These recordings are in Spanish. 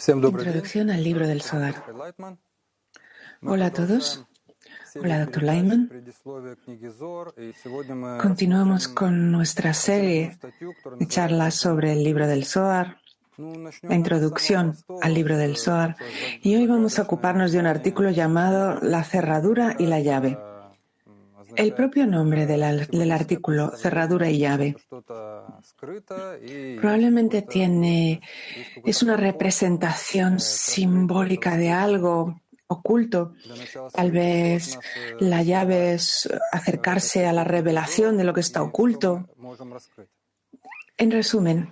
Introducción al libro del Zohar. Hola a todos. Hola, Dr. Lyman. Continuamos con nuestra serie de charlas sobre el libro del Zohar, la introducción al libro del Zohar, y hoy vamos a ocuparnos de un artículo llamado La cerradura y la llave. El propio nombre del artículo, cerradura y llave, probablemente es una representación simbólica de algo oculto. Tal vez la llave es acercarse a la revelación de lo que está oculto. En resumen,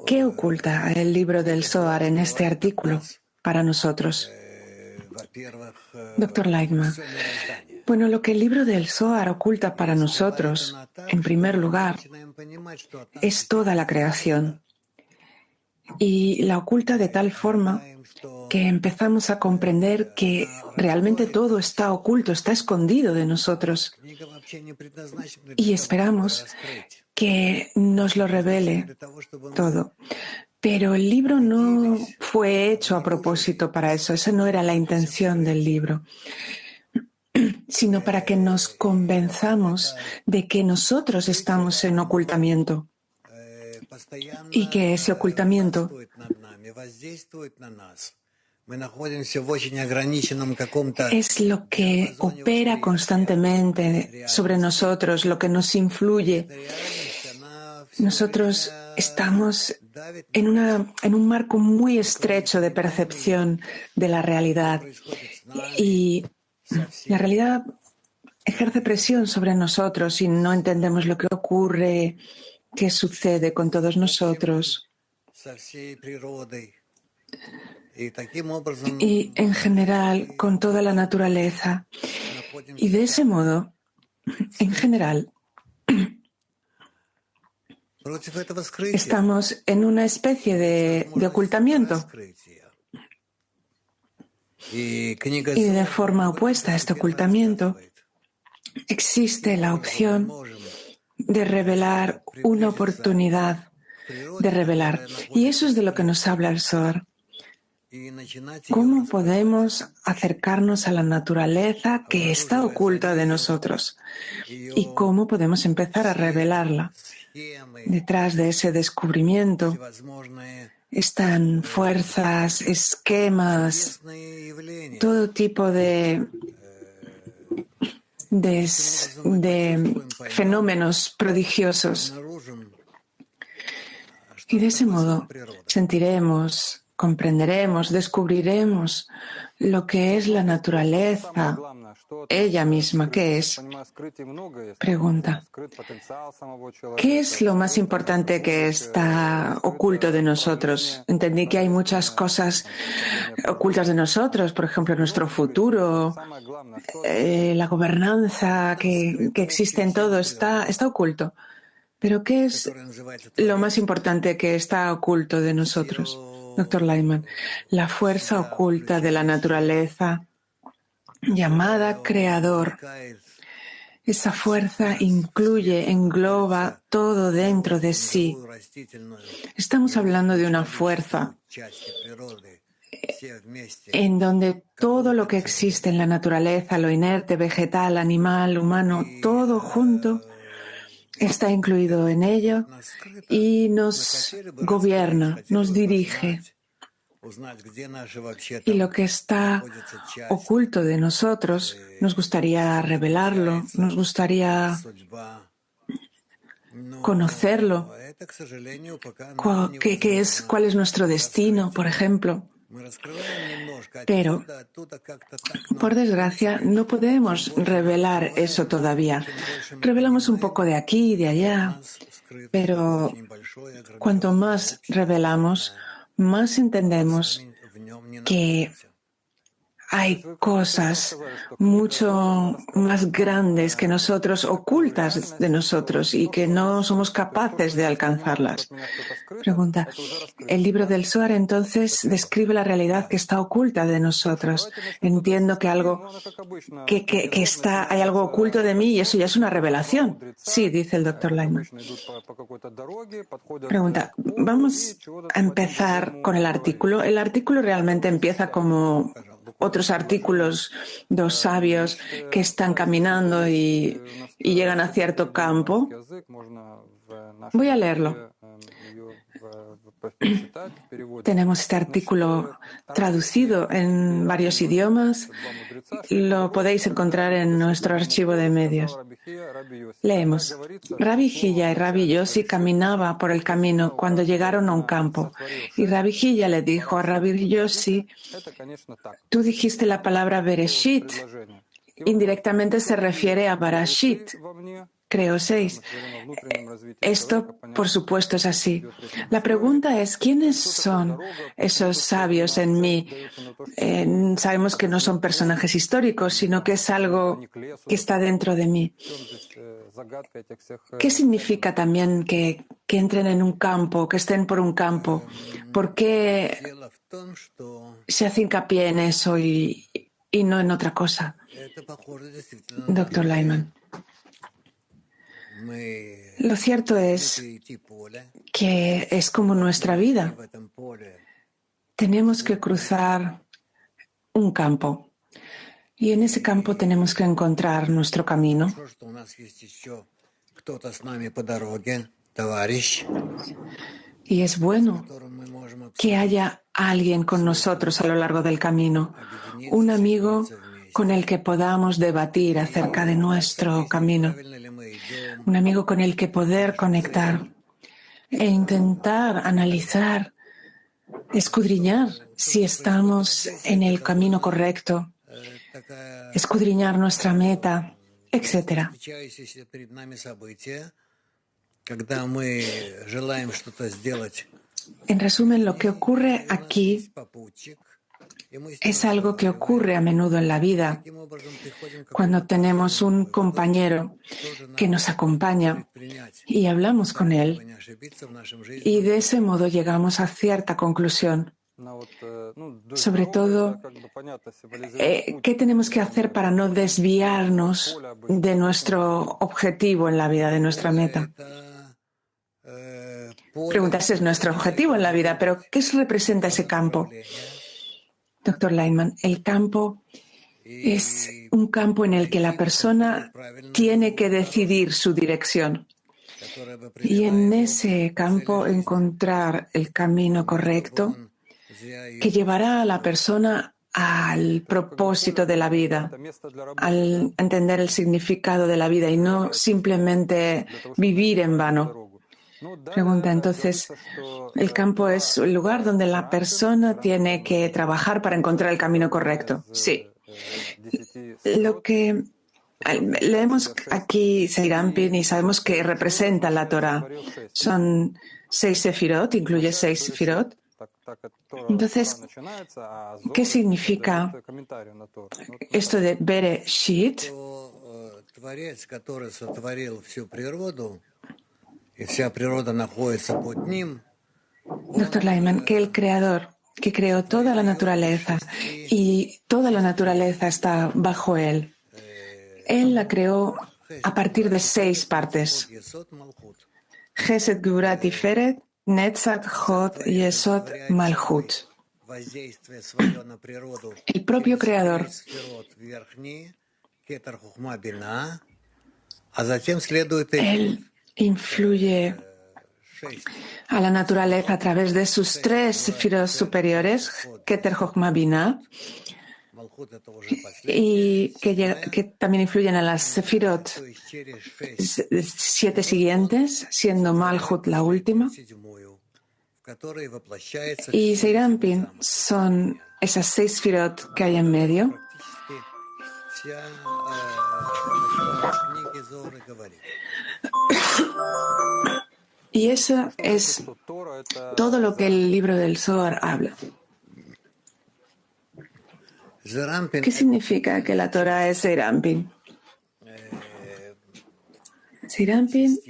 ¿qué oculta el libro del Zohar en este artículo para nosotros? Dr. Lightman. Bueno, lo que el libro del Zohar oculta para nosotros, en primer lugar, es toda la creación. Y la oculta de tal forma que empezamos a comprender que realmente todo está oculto, está escondido de nosotros. Y esperamos que nos lo revele todo. Pero el libro no fue hecho a propósito para eso. Esa no era la intención del libro, sino para que nos convenzamos de que nosotros estamos en ocultamiento y que ese ocultamiento es lo que opera constantemente sobre nosotros, lo que nos influye. Nosotros estamos en un marco muy estrecho de percepción de la realidad y la realidad ejerce presión sobre nosotros y no entendemos lo que ocurre, qué sucede con todos nosotros. Y en general con toda la naturaleza. Y de ese modo, en general, estamos en una especie de ocultamiento. Y de forma opuesta a este ocultamiento, existe la opción de revelar una oportunidad de revelar. Y eso es de lo que nos habla el Zohar. ¿Cómo podemos acercarnos a la naturaleza que está oculta de nosotros? ¿Y cómo podemos empezar a revelarla? Detrás de ese descubrimiento están fuerzas, esquemas, todo tipo de fenómenos prodigiosos. Y de ese modo sentiremos, comprenderemos, descubriremos lo que es la naturaleza, ella misma, ¿qué es? Pregunta. ¿Qué es lo más importante que está oculto de nosotros? Entendí que hay muchas cosas ocultas de nosotros, por ejemplo, nuestro futuro, la gobernanza que existe en todo, está oculto. Pero ¿qué es lo más importante que está oculto de nosotros, Dr. Lyman? La fuerza oculta de la naturaleza, llamada creador. Esa fuerza engloba todo dentro de sí. Estamos hablando de una fuerza en donde todo lo que existe en la naturaleza, lo inerte, vegetal, animal, humano, todo junto, está incluido en ello y nos gobierna, nos dirige. Y lo que está oculto de nosotros, nos gustaría revelarlo, nos gustaría conocerlo. ¿Cuál es nuestro destino, por ejemplo? Pero, por desgracia, no podemos revelar eso todavía. Revelamos un poco de aquí y de allá, pero cuanto más revelamos, más entendemos que hay cosas mucho más grandes que nosotros, ocultas de nosotros y que no somos capaces de alcanzarlas. Pregunta, el libro del Zohar entonces describe la realidad que está oculta de nosotros. Entiendo que hay algo oculto de mí y eso ya es una revelación. Sí, dice el doctor Lyman. Pregunta, vamos a empezar con el artículo. El artículo realmente empieza como otros artículos, dos sabios que están caminando y llegan a cierto campo. Voy a leerlo. Tenemos este artículo traducido en varios idiomas. Lo podéis encontrar en nuestro archivo de medios. Leemos. Rabbi Hilla y Rabbi Yossi caminaban por el camino cuando llegaron a un campo. Y Rabbi Hilla le dijo a Rabbi Yossi, tú dijiste la palabra Bereshit. Indirectamente se refiere a Barashit. Creo 6. Esto, por supuesto, es así. La pregunta es, ¿quiénes son esos sabios en mí? Sabemos que no son personajes históricos, sino que es algo que está dentro de mí. ¿Qué significa también que entren en un campo, que estén por un campo? ¿Por qué se hace hincapié en eso y no en otra cosa? Doctor Lyman. Lo cierto es que es como nuestra vida. Tenemos que cruzar un campo y en ese campo tenemos que encontrar nuestro camino. Y es bueno que haya alguien con nosotros a lo largo del camino, un amigo con el que podamos debatir acerca de nuestro camino, un amigo con el que poder conectar e intentar analizar, escudriñar si estamos en el camino correcto, escudriñar nuestra meta, etc. En resumen, lo que ocurre aquí es algo que ocurre a menudo en la vida, cuando tenemos un compañero que nos acompaña y hablamos con él, y de ese modo llegamos a cierta conclusión. Sobre todo, ¿qué tenemos que hacer para no desviarnos de nuestro objetivo en la vida, de nuestra meta? Pregunta, ese es nuestro objetivo en la vida, pero ¿qué representa ese campo? Doctor Lyman, el campo es un campo en el que la persona tiene que decidir su dirección. Y en ese campo encontrar el camino correcto que llevará a la persona al propósito de la vida, al entender el significado de la vida y no simplemente vivir en vano. Pregunta, entonces, ¿el campo es el lugar donde la persona tiene que trabajar para encontrar el camino correcto? Sí. Lo que leemos aquí Seirampin y sabemos que representa la Torah. Son 6 sefirot, incluye 6 sefirot. Entonces, ¿qué significa esto de Bereshit? Doctor Lyman, que el Creador, que creó toda la naturaleza y toda la naturaleza está bajo Él, Él la creó a partir de 6 partes. Chesed, Gvura, Tiferet, Netzach, Hod, Yesod, Malchut. El propio Creador Él influye a la naturaleza a través de sus 3 sefirot superiores, Keter, Jochma, Binah, y que también influyen a las sefirot 7 siguientes, siendo Malchut la última. Y Seirampin son esas 6 sefirot que hay en medio. Y eso es todo lo que el libro del Zohar habla. ¿Qué significa que la Torah es Zeir Anpin? Zeir Anpin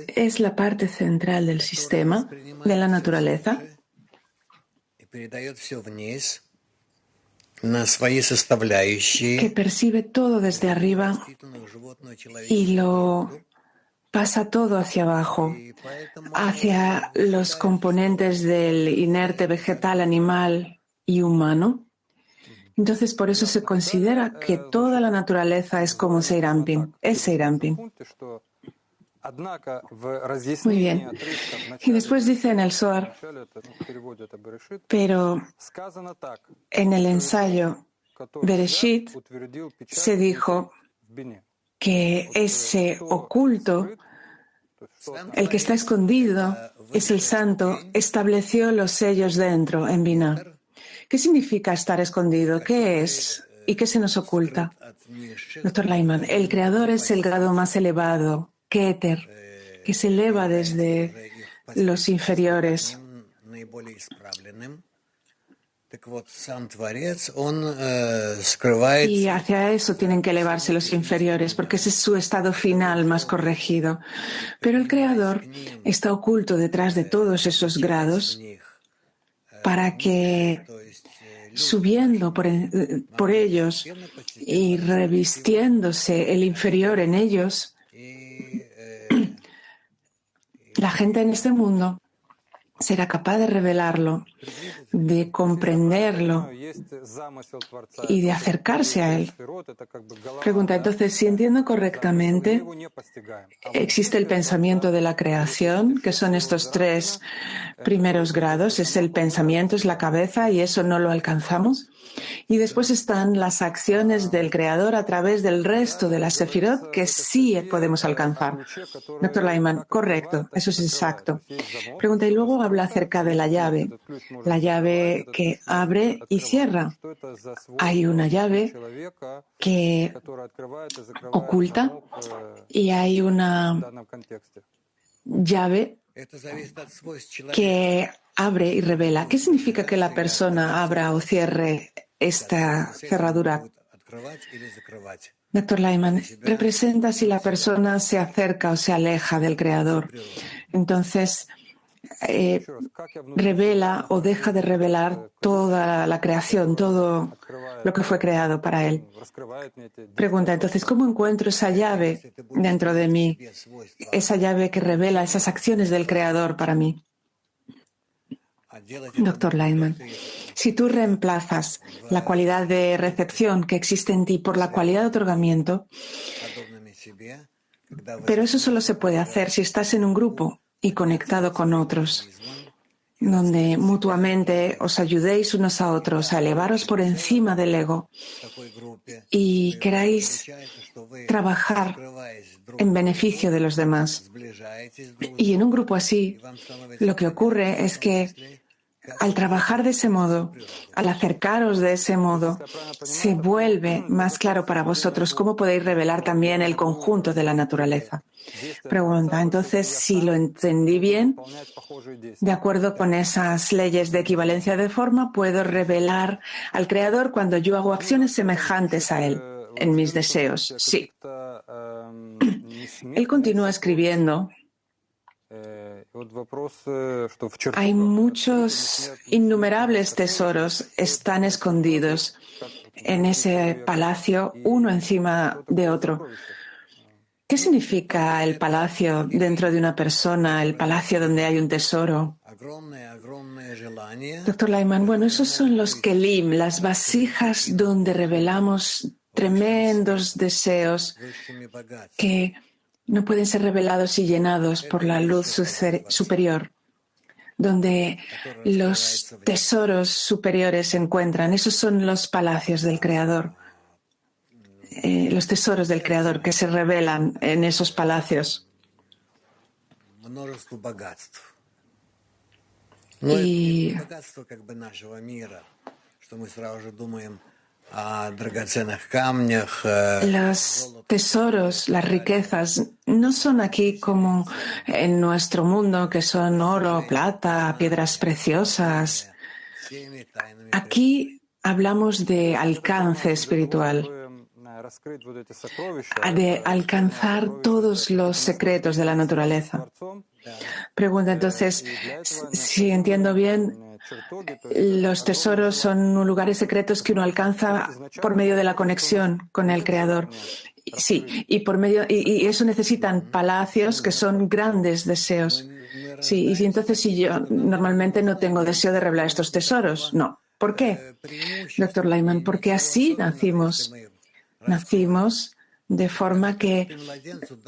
es la parte central del sistema, de la naturaleza, que percibe todo desde arriba y lo pasa todo hacia abajo, hacia los componentes del inerte vegetal, animal y humano. Entonces, por eso se considera que toda la naturaleza es como Zeir Anpin, es Zeir Anpin. Muy bien. Y después dice en el Zohar, pero en el ensayo Bereshit se dijo que ese oculto, el que está escondido, es el santo, estableció los sellos dentro, en Binah. ¿Qué significa estar escondido? ¿Qué es? ¿Y qué se nos oculta? Dr. Leiman, el creador es el grado más elevado, Keter, que se eleva desde los inferiores. Y hacia eso tienen que elevarse los inferiores, porque ese es su estado final más corregido. Pero el creador está oculto detrás de todos esos grados para que subiendo por ellos y revistiéndose el inferior en ellos, la gente en este mundo será capaz de revelarlo, de comprenderlo y de acercarse a él. Pregunta, entonces, si entiendo correctamente, existe el pensamiento de la creación, que son estos tres primeros grados, es el pensamiento, es la cabeza, y eso no lo alcanzamos. Y después están las acciones del Creador a través del resto de las sefirot que sí podemos alcanzar. Dr. Leiman, correcto, eso es exacto. Pregunta, y luego habla acerca de la llave que abre y cierra. Hay una llave que oculta y hay una llave que abre y revela. ¿Qué significa que la persona abra o cierre esta cerradura? Dr. Leiman, representa si la persona se acerca o se aleja del Creador. Entonces, revela o deja de revelar toda la creación, todo lo que fue creado para él. Pregunta, entonces, ¿cómo encuentro esa llave dentro de mí? Esa llave que revela esas acciones del Creador para mí. Dr. Leiman, si tú reemplazas la cualidad de recepción que existe en ti por la cualidad de otorgamiento, pero eso solo se puede hacer si estás en un grupo y conectado con otros, donde mutuamente os ayudéis unos a otros a elevaros por encima del ego y queráis trabajar en beneficio de los demás. Y en un grupo así, lo que ocurre es que al trabajar de ese modo, al acercaros de ese modo, se vuelve más claro para vosotros cómo podéis revelar también el conjunto de la naturaleza. Pregunta, entonces, si lo entendí bien, de acuerdo con esas leyes de equivalencia de forma, puedo revelar al Creador cuando yo hago acciones semejantes a Él en mis deseos. Sí. Él continúa escribiendo. Hay muchos innumerables tesoros están escondidos en ese palacio, uno encima de otro. ¿Qué significa el palacio dentro de una persona, el palacio donde hay un tesoro? Dr. Leiman, bueno, esos son los kelim, las vasijas donde revelamos tremendos deseos que no pueden ser revelados y llenados por la luz superior, donde los tesoros superiores se encuentran. Esos son los palacios del Creador, los tesoros del Creador que se revelan en esos palacios. Y los tesoros, las riquezas, no son aquí como en nuestro mundo, que son oro, plata, piedras preciosas. Aquí hablamos de alcance espiritual, de alcanzar todos los secretos de la naturaleza. Pregunta entonces, si entiendo bien, los tesoros son lugares secretos que uno alcanza por medio de la conexión con el Creador. Sí, y eso necesitan palacios que son grandes deseos. Sí, y entonces si yo normalmente no tengo deseo de revelar estos tesoros, no. ¿Por qué, Dr. Lyman? Porque así nacimos. Nacimos de forma que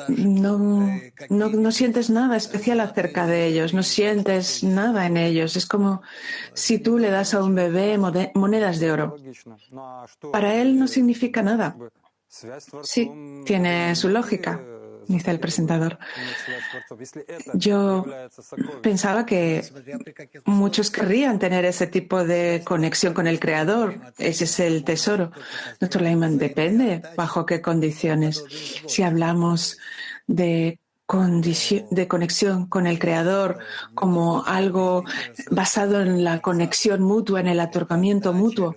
no sientes nada especial acerca de ellos, no sientes nada en ellos. Es como si tú le das a un bebé monedas de oro. Para él no significa nada. Sí, tiene su lógica, dice el presentador. Yo pensaba que muchos querrían tener ese tipo de conexión con el Creador. Ese es el tesoro. Dr. Lyman, depende bajo qué condiciones. Si hablamos de conexión con el Creador como algo basado en la conexión mutua, en el otorgamiento mutuo,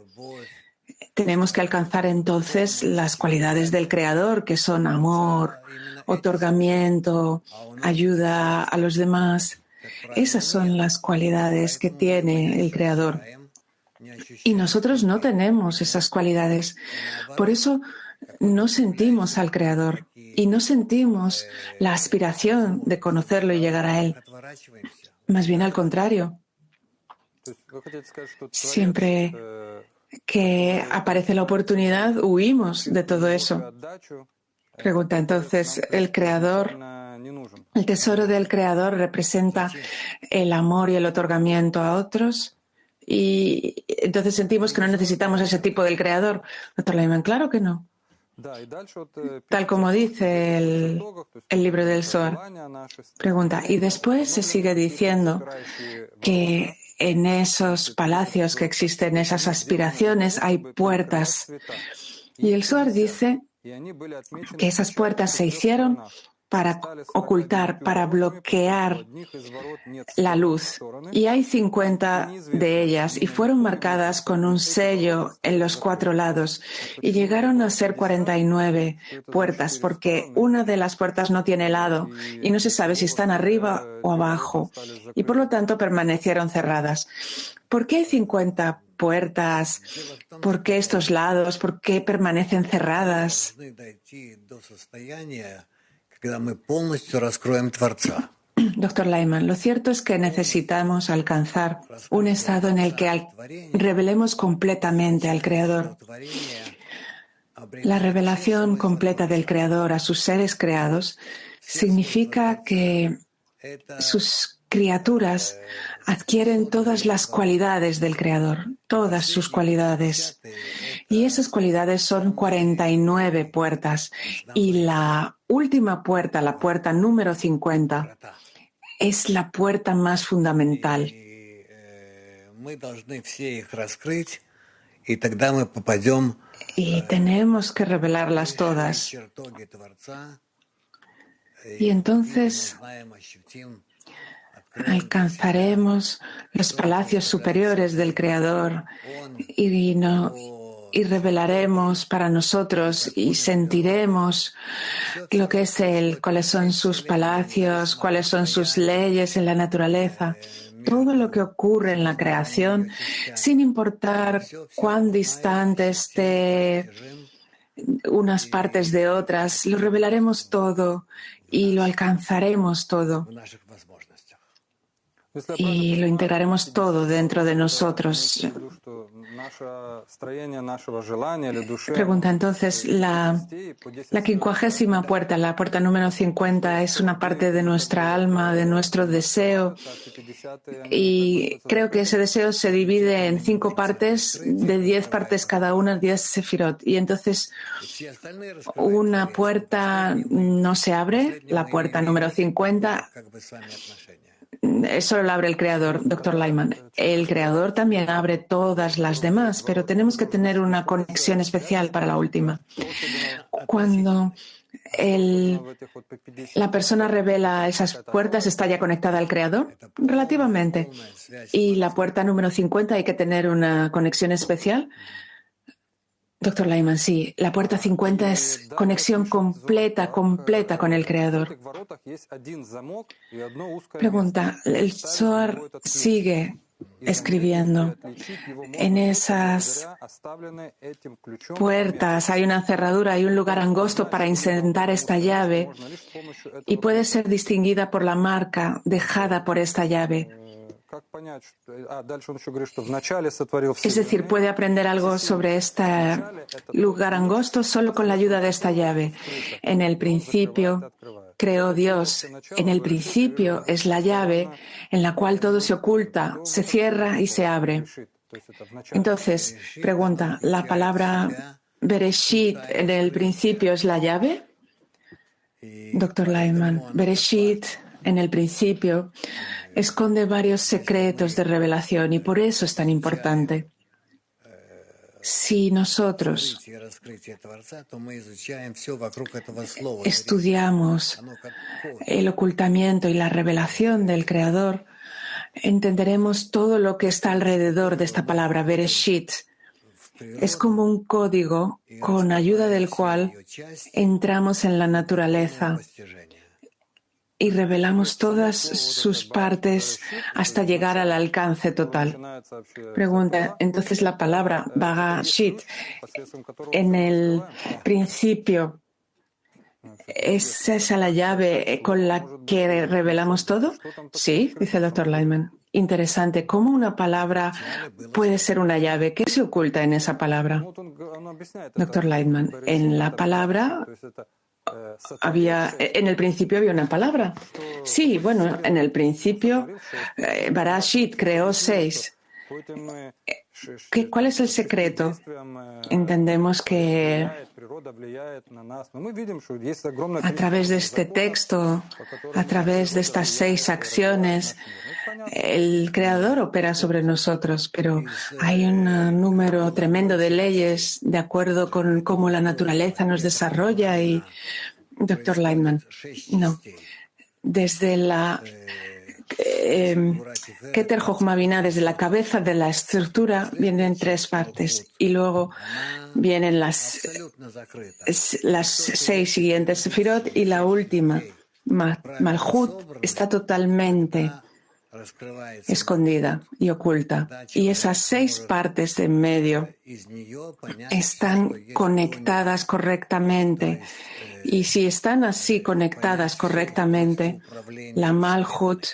tenemos que alcanzar entonces las cualidades del Creador, que son amor, otorgamiento, ayuda a los demás. Esas son las cualidades que tiene el Creador. Y nosotros no tenemos esas cualidades. Por eso no sentimos al Creador y no sentimos la aspiración de conocerlo y llegar a Él. Más bien al contrario. Siempre que aparece la oportunidad, huimos de todo eso. Pregunta entonces, el tesoro del Creador representa el amor y el otorgamiento a otros, y entonces sentimos que no necesitamos ese tipo del Creador. Dr. Lyman, claro que no. Tal como dice el libro del Zohar. Pregunta, y después se sigue diciendo que en esos palacios que existen, esas aspiraciones, hay puertas. Y el Zohar dice que esas puertas se hicieron para ocultar, para bloquear la luz. Y hay 50 de ellas y fueron marcadas con un sello en los 4 lados y llegaron a ser 49 puertas porque una de las puertas no tiene lado y no se sabe si están arriba o abajo y por lo tanto permanecieron cerradas. ¿Por qué hay 50 puertas? ¿Por qué estos lados? ¿Por qué permanecen cerradas? Dr. Lyman, lo cierto es que necesitamos alcanzar un estado en el que revelemos completamente al Creador. La revelación completa del Creador a sus seres creados significa que sus criaturas adquieren todas las cualidades del Creador, todas sus cualidades. Y esas cualidades son 49 puertas. Y la última puerta, la puerta número 50, es la puerta más fundamental. Y tenemos que revelarlas todas. Y entonces alcanzaremos los palacios superiores del Creador y revelaremos para nosotros y sentiremos lo que es Él, cuáles son sus palacios, cuáles son sus leyes en la naturaleza, todo lo que ocurre en la creación, sin importar cuán distante esté unas partes de otras, lo revelaremos todo y lo alcanzaremos todo. Y lo integraremos todo dentro de nosotros. Pregunta entonces, la 50ª puerta, la puerta número 50, es una parte de nuestra alma, de nuestro deseo. Y creo que ese deseo se divide en 5 partes, de 10 partes cada una, 10 sefirot. Y entonces una puerta no se abre, la puerta número 50, solo la abre el Creador, Dr. Lyman. El Creador también abre todas las demás, pero tenemos que tener una conexión especial para la última. Cuando la persona revela esas puertas, ¿está ya conectada al Creador? Relativamente. ¿Y la puerta número 50 hay que tener una conexión especial? Doctor Lyman, sí, la puerta 50 es conexión completa con el Creador. Pregunta, el Zohar sigue escribiendo. En esas puertas hay una cerradura, hay un lugar angosto para insertar esta llave y puede ser distinguida por la marca dejada por esta llave. Es decir, puede aprender algo sobre este lugar angosto solo con la ayuda de esta llave. En el principio creó Dios. En el principio es la llave en la cual todo se oculta, se cierra y se abre. Entonces, pregunta, ¿la palabra Bereshit en el principio es la llave? Doctor Lyman, Bereshit en el principio esconde varios secretos de revelación y por eso es tan importante. Si nosotros estudiamos el ocultamiento y la revelación del Creador, entenderemos todo lo que está alrededor de esta palabra, Bereshit. Es como un código con ayuda del cual entramos en la naturaleza y revelamos todas sus partes hasta llegar al alcance total. Pregunta, entonces la palabra Bereshit en el principio, ¿es esa la llave con la que revelamos todo? Sí, dice el Dr. Lyman. Interesante. ¿Cómo una palabra puede ser una llave? ¿Qué se oculta en esa palabra? Dr. Lyman, en la palabra en el principio había una palabra. Sí, bueno, en el principio Bereshit creó 6. ¿Cuál es el secreto? Entendemos que a través de este texto, a través de estas 6 acciones, el Creador opera sobre nosotros, pero hay un número tremendo de leyes de acuerdo con cómo la naturaleza nos desarrolla y, Dr. Lyman, no. Desde la Keter Jochma Binah, desde la cabeza de la estructura, vienen 3 partes y luego vienen las 6 siguientes Sefirot y la última, Malhut, está totalmente escondida y oculta. Y esas 6 partes de en medio están conectadas correctamente. Y si están así conectadas correctamente, la Malhut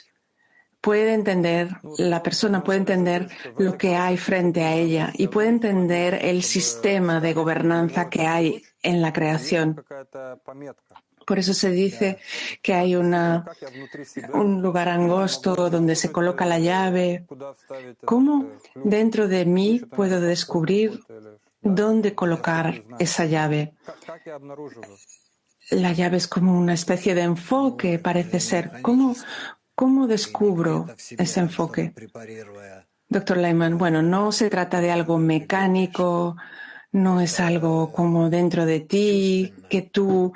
puede entender, la persona puede entender lo que hay frente a ella y puede entender el sistema de gobernanza que hay en la creación. Por eso se dice que hay un lugar angosto donde se coloca la llave. ¿Cómo dentro de mí puedo descubrir dónde colocar esa llave? La llave es como una especie de enfoque, parece ser. ¿Cómo descubro ese enfoque? Doctor Lyman, bueno, no se trata de algo mecánico, no es algo como dentro de ti, que tú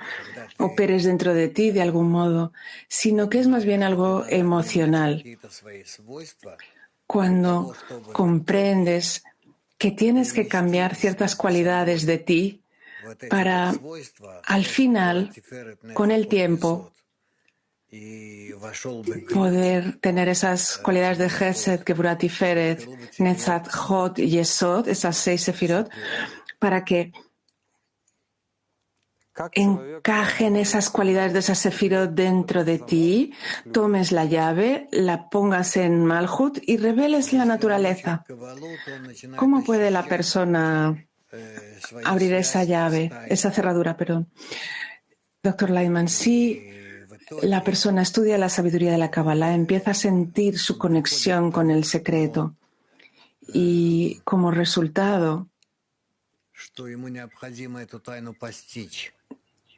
operes dentro de ti de algún modo, sino que es más bien algo emocional. Cuando comprendes que tienes que cambiar ciertas cualidades de ti para, al final, con el tiempo, poder tener esas cualidades de Gesed, Gevurat, Tiferet, Netzat, Hod y Yesod, esas 6 Sefirot, para que encajen esas cualidades de esas Sefirot dentro de ti, tomes la llave, la pongas en Malhut y reveles la naturaleza. ¿Cómo puede la persona abrir esa llave, esa cerradura, perdón? Doctor Lyman, sí. La persona estudia la sabiduría de la Kabbalah, empieza a sentir su conexión con el secreto y como resultado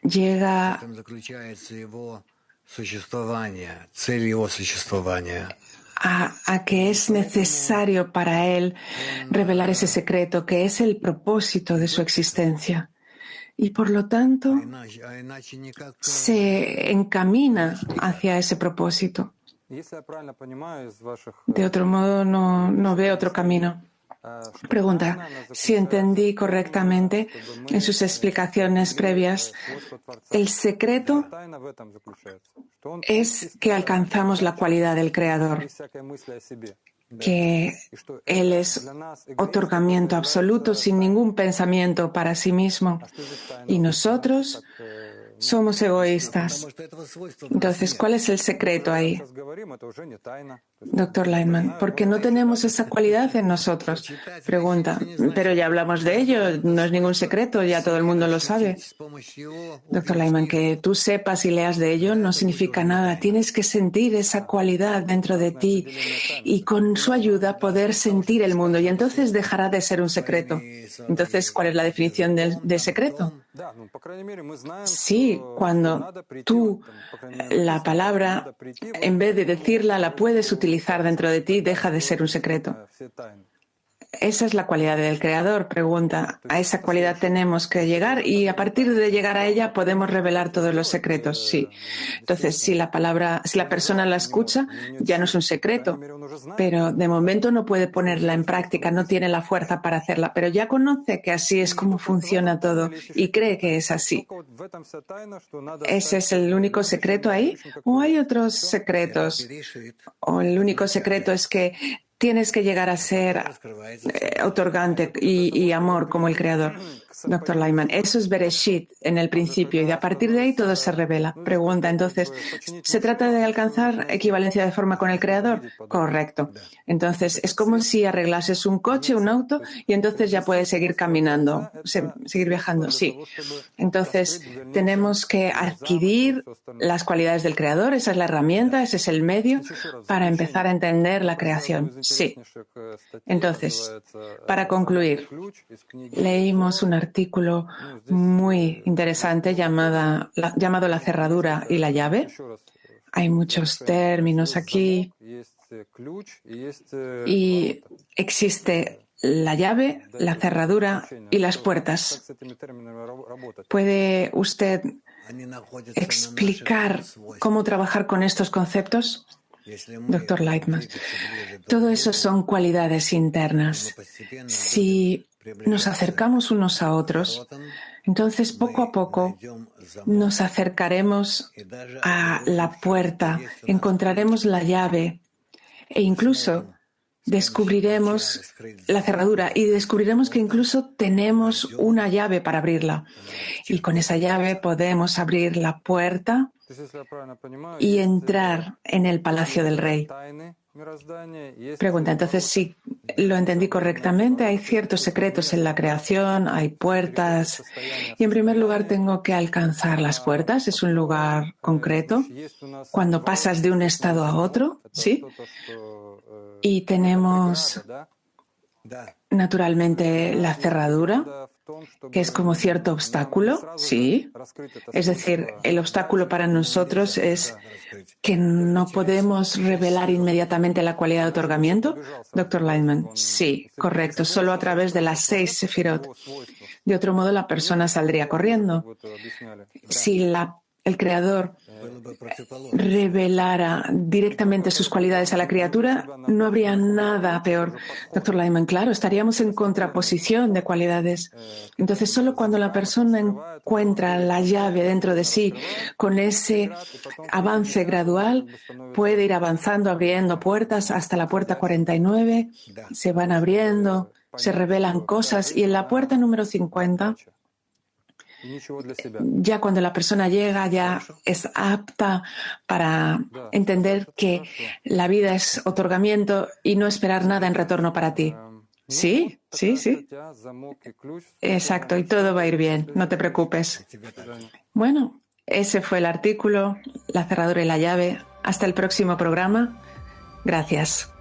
llega a que es necesario para él revelar ese secreto, que es el propósito de su existencia. Y por lo tanto, se encamina hacia ese propósito. De otro modo, no ve otro camino. Pregunta, si entendí correctamente en sus explicaciones previas, el secreto es que alcanzamos la cualidad del Creador, que Él es otorgamiento absoluto sin ningún pensamiento para sí mismo y nosotros somos egoístas. Entonces, ¿cuál es el secreto ahí? Doctor Lightman, porque no tenemos esa cualidad en nosotros. Pregunta, pero ya hablamos de ello, no es ningún secreto, ya todo el mundo lo sabe. Doctor Lightman, que tú sepas y leas de ello no significa nada. Tienes que sentir esa cualidad dentro de ti y con su ayuda poder sentir el mundo y entonces dejará de ser un secreto. Entonces, ¿cuál es la definición de secreto? Sí, cuando tú la palabra, en vez de decirla, la puedes utilizar dentro de ti, deja de ser un secreto. Esa es la cualidad del Creador. Pregunta, a esa cualidad tenemos que llegar y a partir de llegar a ella podemos revelar todos los secretos. Sí. Entonces, si la persona la escucha, ya no es un secreto, pero de momento no puede ponerla en práctica, no tiene la fuerza para hacerla, pero ya conoce que así es como funciona todo y cree que es así. ¿Ese es el único secreto ahí? ¿O hay otros secretos? ¿O el único secreto es que tienes que llegar a ser otorgante y amor como el Creador? Doctor Lightman, eso es Bereshit en el principio y a partir de ahí todo se revela. Pregunta, entonces, ¿se trata de alcanzar equivalencia de forma con el Creador? Correcto. Entonces, es como si arreglases un coche, un auto y entonces ya puedes seguir caminando, seguir viajando. Sí. Entonces, tenemos que adquirir las cualidades del Creador, esa es la herramienta, ese es el medio para empezar a entender la creación. Sí. Entonces, para concluir, leímos un artículo muy interesante llamado La cerradura y la llave. Hay muchos términos aquí y existe la llave, la cerradura y las puertas. ¿Puede usted explicar cómo trabajar con estos conceptos? Doctor Lightman, todo eso son cualidades internas. Si nos acercamos unos a otros, entonces poco a poco nos acercaremos a la puerta, encontraremos la llave e incluso descubriremos la cerradura y descubriremos que incluso tenemos una llave para abrirla. Y con esa llave podemos abrir la puerta y entrar en el palacio del rey. Pregunta, entonces, si lo entendí correctamente, hay ciertos secretos en la creación, hay puertas, y en primer lugar tengo que alcanzar las puertas, es un lugar concreto, cuando pasas de un estado a otro, ¿sí? Y tenemos naturalmente la cerradura, que es como cierto obstáculo, sí. Es decir, el obstáculo para nosotros es que no podemos revelar inmediatamente la cualidad de otorgamiento. Doctor Lightman, sí, correcto, solo a través de las 6 sefirot. De otro modo, la persona saldría corriendo. Si el Creador revelara directamente sus cualidades a la criatura, no habría nada peor. Doctor Lightman, claro, estaríamos en contraposición de cualidades. Entonces, solo cuando la persona encuentra la llave dentro de sí, con ese avance gradual, puede ir avanzando, abriendo puertas hasta la puerta 49, se van abriendo, se revelan cosas y en la puerta número 50, ya cuando la persona llega, ya es apta para entender que la vida es otorgamiento y no esperar nada en retorno para ti. Sí, sí, sí. Exacto, y todo va a ir bien, no te preocupes. Bueno, ese fue el artículo, La cerradura y la llave. Hasta el próximo programa. Gracias.